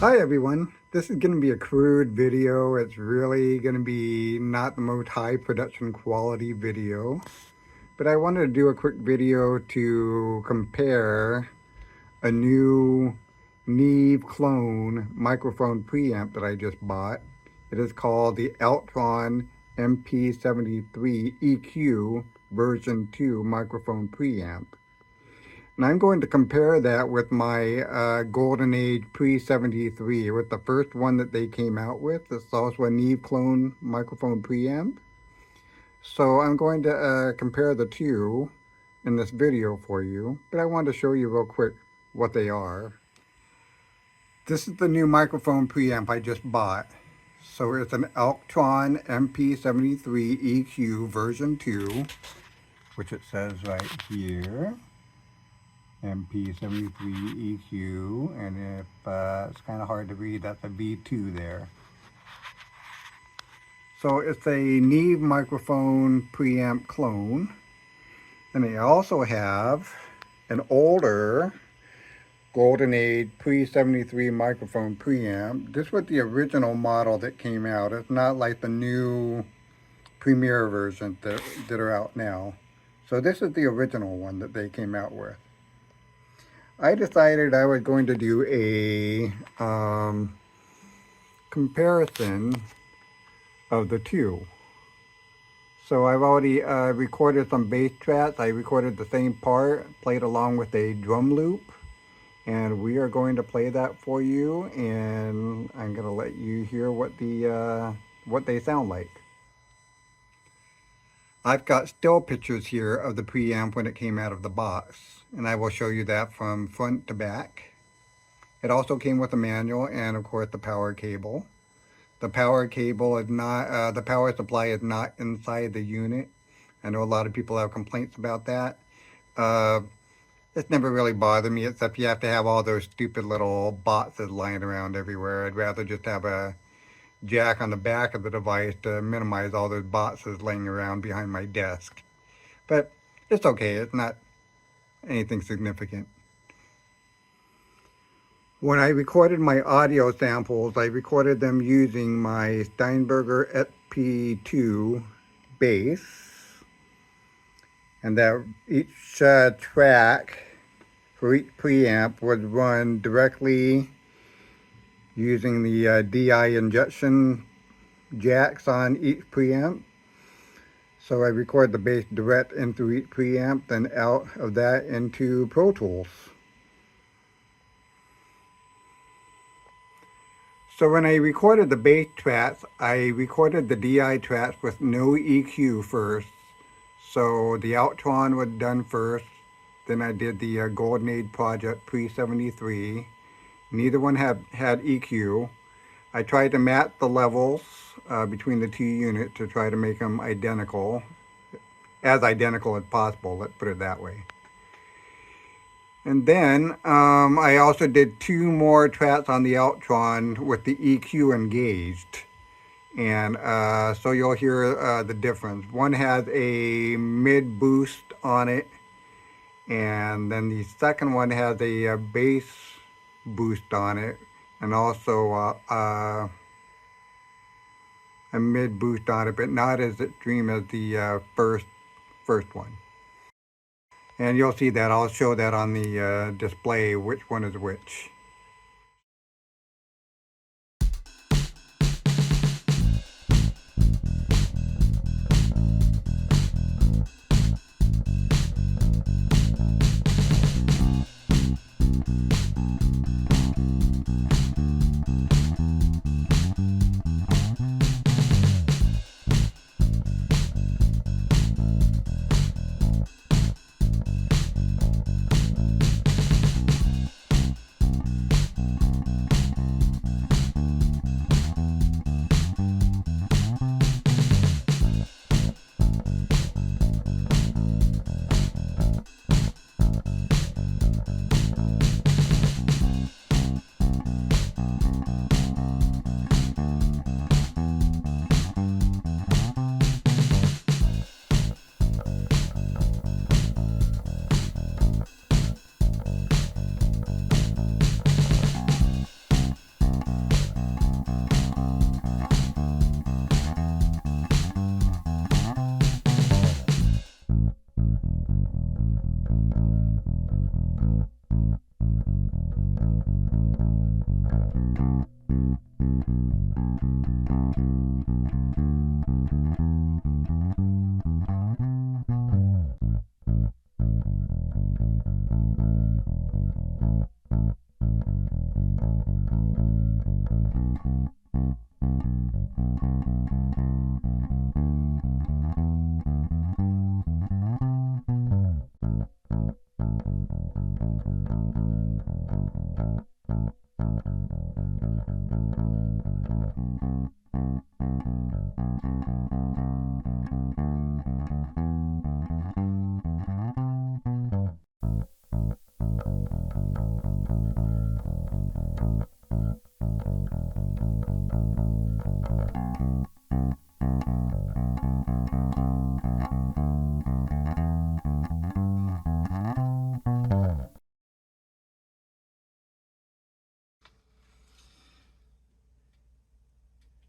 Hi everyone, this is going to be a crude video. It's really going to be not the most high production quality video, but I wanted to do a quick video to compare a new Neve clone microphone preamp that I just bought. It is called the Alctron MP73EQ version 2 microphone preamp. And I'm going to compare that with my Golden Age Pre-73, with the first one that they came out with. It's also a Neve clone microphone preamp. So I'm going to compare the two in this video for you, but I wanted to show you real quick what they are. This is the new microphone preamp I just bought. So it's an Alctron MP73EQ version 2, which it says right here. MP73EQ, and if it's kind of hard to read, that's a V2 there. So it's a Neve microphone preamp clone. And they also have an older Golden Age Pre-73 microphone preamp. This was the original model that came out. It's not like the new Premiere versions that are out now. So this is the original one that they came out with. I decided I was going to do a comparison of the two. So I've already recorded some bass tracks. I recorded the same part, played along with a drum loop, and we are going to play that for you, and I'm going to let you hear what they sound like. I've got still pictures here of the preamp when it came out of the box, and I will show you that from front to back. It also came with a manual and, of course, the power cable. The power cable is not, the power supply is not inside the unit. I know a lot of people have complaints about that. It's never really bothered me, except you have to have all those stupid little boxes lying around everywhere. I'd rather just have a jack on the back of the device to minimize all those boxes laying around behind my desk. But it's okay, it's not anything significant. When I recorded my audio samples, I recorded them using my Steinberger SP2 bass, and that each track for each preamp was run directly using the DI injection jacks on each preamp. So I record the bass direct into each preamp, then out of that into Pro Tools. So when I recorded the bass tracks, I recorded the DI tracks with no EQ first. So the Alctron was done first, then I did the Golden Age Project Pre-73. Neither one had EQ. I tried to match the levels between the two units to try to make them identical, as identical as possible, let's put it that way. And then I also did two more tracks on the Alctron with the EQ engaged. And so you'll hear the difference. One has a mid boost on it, and then the second one has a bass boost on it, and also a mid boost on it, but not as extreme as the first one. And you'll see that. I'll show that on the display, which one is which.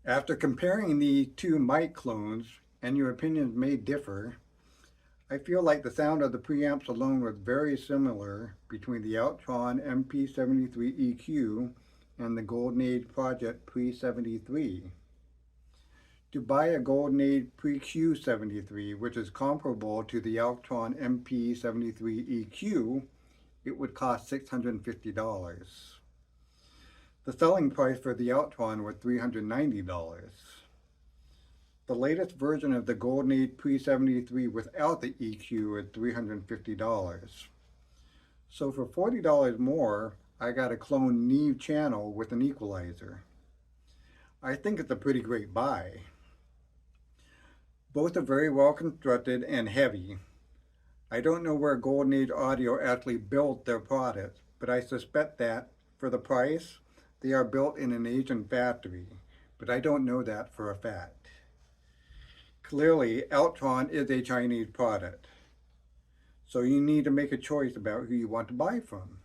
After comparing the two mic clones, and your opinions may differ, I feel like the sound of the preamps alone was very similar between the Alctron MP73EQ and the Golden Age Project Pre-73. To buy a Golden Age Pre-Q73, which is comparable to the Alctron MP73EQ, it would cost $650. The selling price for the Alctron was $390. The latest version of the Golden Age Pre-73 without the EQ is $350. So for $40 more, I got a clone Neve channel with an equalizer. I think it's a pretty great buy. Both are very well constructed and heavy. I don't know where Golden Age Audio actually built their products, but I suspect that, for the price, they are built in an Asian factory, but I don't know that for a fact. Clearly, Alctron is a Chinese product, so you need to make a choice about who you want to buy from.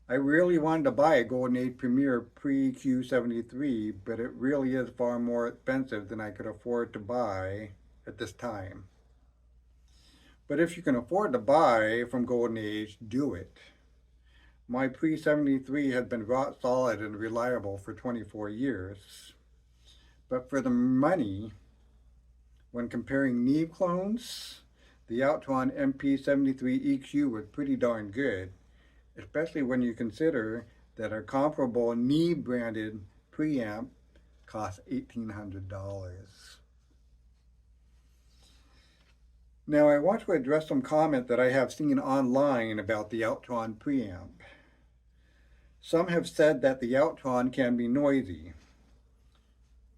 I really wanted to buy a Golden Age Premier Pre-Q73, but it really is far more expensive than I could afford to buy at this time. But if you can afford to buy from Golden Age, do it. My Pre-73 has been rock solid and reliable for 24 years. But for the money, when comparing Neve clones, the Alctron MP73EQ was pretty darn good, especially when you consider that a comparable Neve branded preamp costs $1,800. Now I want to address some comments that I have seen online about the Alctron preamp. Some have said that the Alctron can be noisy.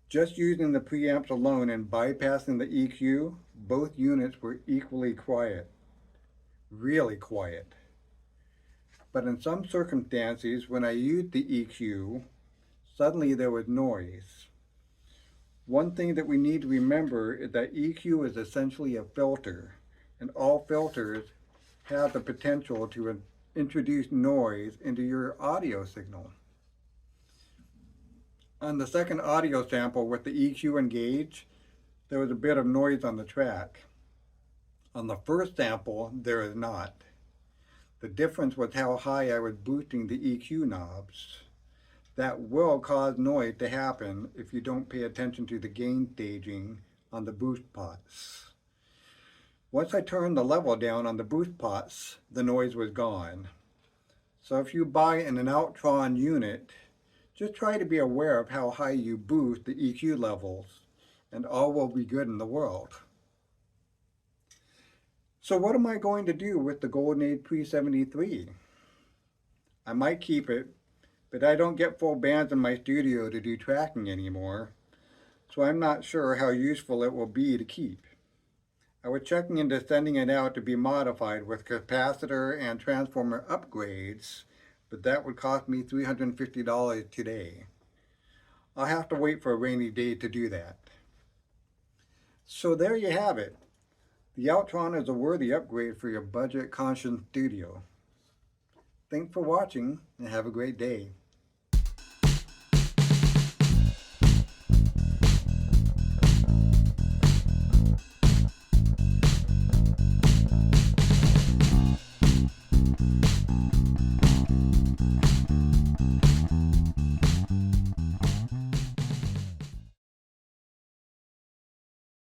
Just using the preamps alone and bypassing the EQ, both units were equally quiet. Really quiet. But in some circumstances, when I used the EQ, suddenly there was noise. One thing that we need to remember is that EQ is essentially a filter, and all filters have the potential to introduce noise into your audio signal. On the second audio sample with the EQ engaged, there was a bit of noise on the track. On the first sample, there is not. The difference was how high I was boosting the EQ knobs. That will cause noise to happen if you don't pay attention to the gain staging on the boost pots. Once I turned the level down on the boost pots, the noise was gone. So if you buy an Alctron unit, just try to be aware of how high you boost the EQ levels, and all will be good in the world. So what am I going to do with the Golden Age Pre-73? I might keep it, but I don't get full bands in my studio to do tracking anymore, so I'm not sure how useful it will be to keep. I was checking into sending it out to be modified with capacitor and transformer upgrades, but that would cost me $350 today. I'll have to wait for a rainy day to do that. So there you have it. The Alctron is a worthy upgrade for your budget-conscious studio. Thanks for watching and have a great day.